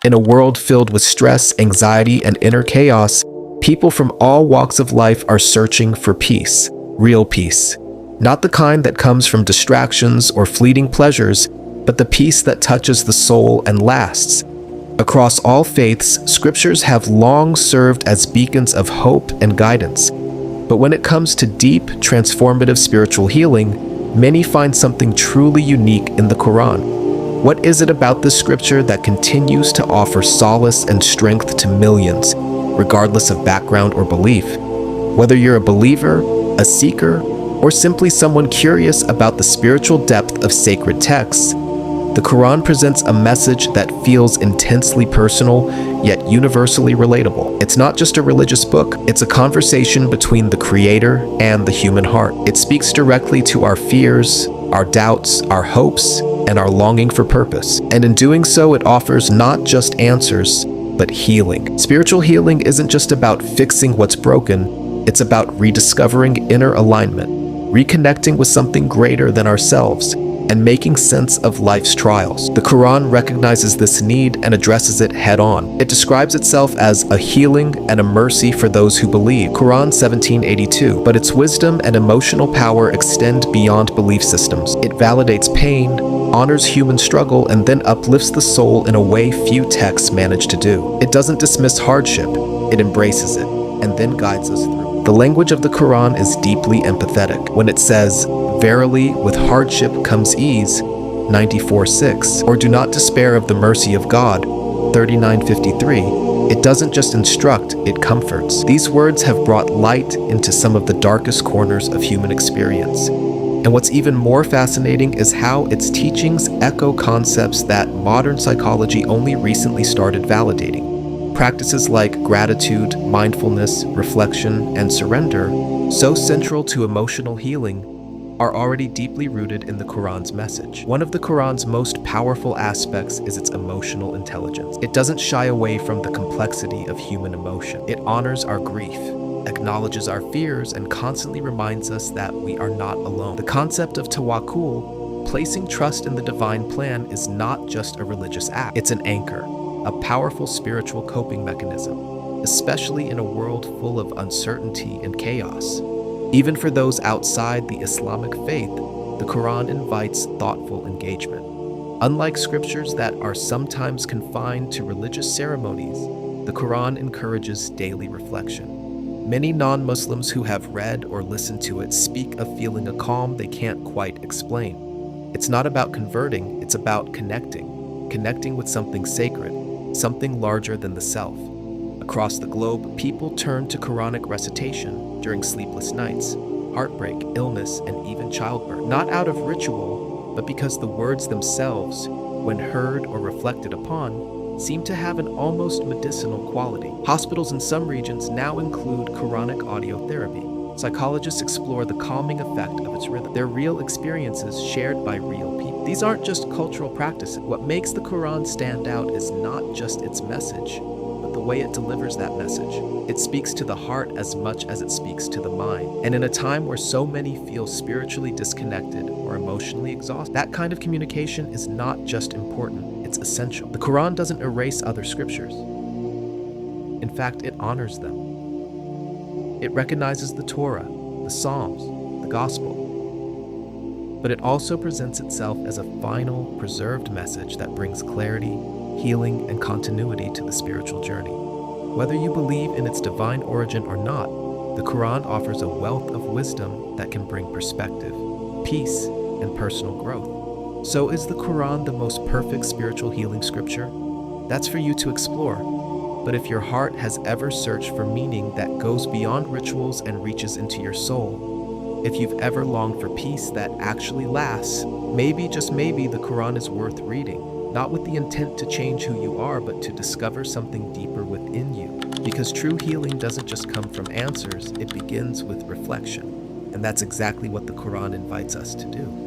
In a world filled with stress, anxiety, and inner chaos, people from all walks of life are searching for peace, real peace. Not the kind that comes from distractions or fleeting pleasures, but the peace that touches the soul and lasts. Across all faiths, scriptures have long served as beacons of hope and guidance. But when it comes to deep, transformative spiritual healing, many find something truly unique in the Qur'an. What is it about this scripture that continues to offer solace and strength to millions, regardless of background or belief? Whether you're a believer, a seeker, or simply someone curious about the spiritual depth of sacred texts, the Qur'an presents a message that feels intensely personal, yet universally relatable. It's not just a religious book, it's a conversation between the Creator and the human heart. It speaks directly to our fears, our doubts, our hopes, and our longing for purpose. And in doing so, it offers not just answers, but healing. Spiritual healing isn't just about fixing what's broken, it's about rediscovering inner alignment, reconnecting with something greater than ourselves, and making sense of life's trials. The Qur'an recognizes this need and addresses it head-on. It describes itself as a healing and a mercy for those who believe. Qur'an 17:82. But its wisdom and emotional power extend beyond belief systems. It validates pain, honors human struggle, and then uplifts the soul in a way few texts manage to do. It doesn't dismiss hardship, it embraces it, and then guides us through. The language of the Qur'an is deeply empathetic. When it says, "Verily, with hardship comes ease," 94:6, or "Do not despair of the mercy of God," 39:53, it doesn't just instruct, it comforts. These words have brought light into some of the darkest corners of human experience. And what's even more fascinating is how its teachings echo concepts that modern psychology only recently started validating. Practices like gratitude, mindfulness, reflection, and surrender, so central to emotional healing, are already deeply rooted in the Qur'an's message. One of the Qur'an's most powerful aspects is its emotional intelligence. It doesn't shy away from the complexity of human emotion. It honors our grief, acknowledges our fears, and constantly reminds us that we are not alone. The concept of tawakkul, placing trust in the divine plan, is not just a religious act. It's an anchor, a powerful spiritual coping mechanism, especially in a world full of uncertainty and chaos. Even for those outside the Islamic faith, the Qur'an invites thoughtful engagement. Unlike scriptures that are sometimes confined to religious ceremonies, the Qur'an encourages daily reflection. Many non-Muslims who have read or listened to it speak of feeling a calm they can't quite explain. It's not about converting, it's about connecting with something sacred, something larger than the self. Across the globe, people turn to Quranic recitation during sleepless nights, heartbreak, illness, and even childbirth, not out of ritual, but because the words themselves, when heard or reflected upon, seem to have an almost medicinal quality. Hospitals in some regions now include Quranic audio therapy. Psychologists explore the calming effect of its rhythm. They're real experiences shared by real people. These aren't just cultural practices. What makes the Qur'an stand out is not just its message, but the way it delivers that message. It speaks to the heart as much as it speaks to the mind. And in a time where so many feel spiritually disconnected or emotionally exhausted, that kind of communication is not just important, it's essential. The Qur'an doesn't erase other scriptures. In fact, it honors them. It recognizes the Torah, the Psalms, the Gospel. But it also presents itself as a final, preserved message that brings clarity, healing, and continuity to the spiritual journey. Whether you believe in its divine origin or not, the Qur'an offers a wealth of wisdom that can bring perspective, peace, and personal growth. So is the Qur'an the most perfect spiritual healing scripture? That's for you to explore. But if your heart has ever searched for meaning that goes beyond rituals and reaches into your soul, if you've ever longed for peace that actually lasts, maybe, just maybe, the Qur'an is worth reading. Not with the intent to change who you are, but to discover something deeper within you. Because true healing doesn't just come from answers, it begins with reflection. And that's exactly what the Qur'an invites us to do.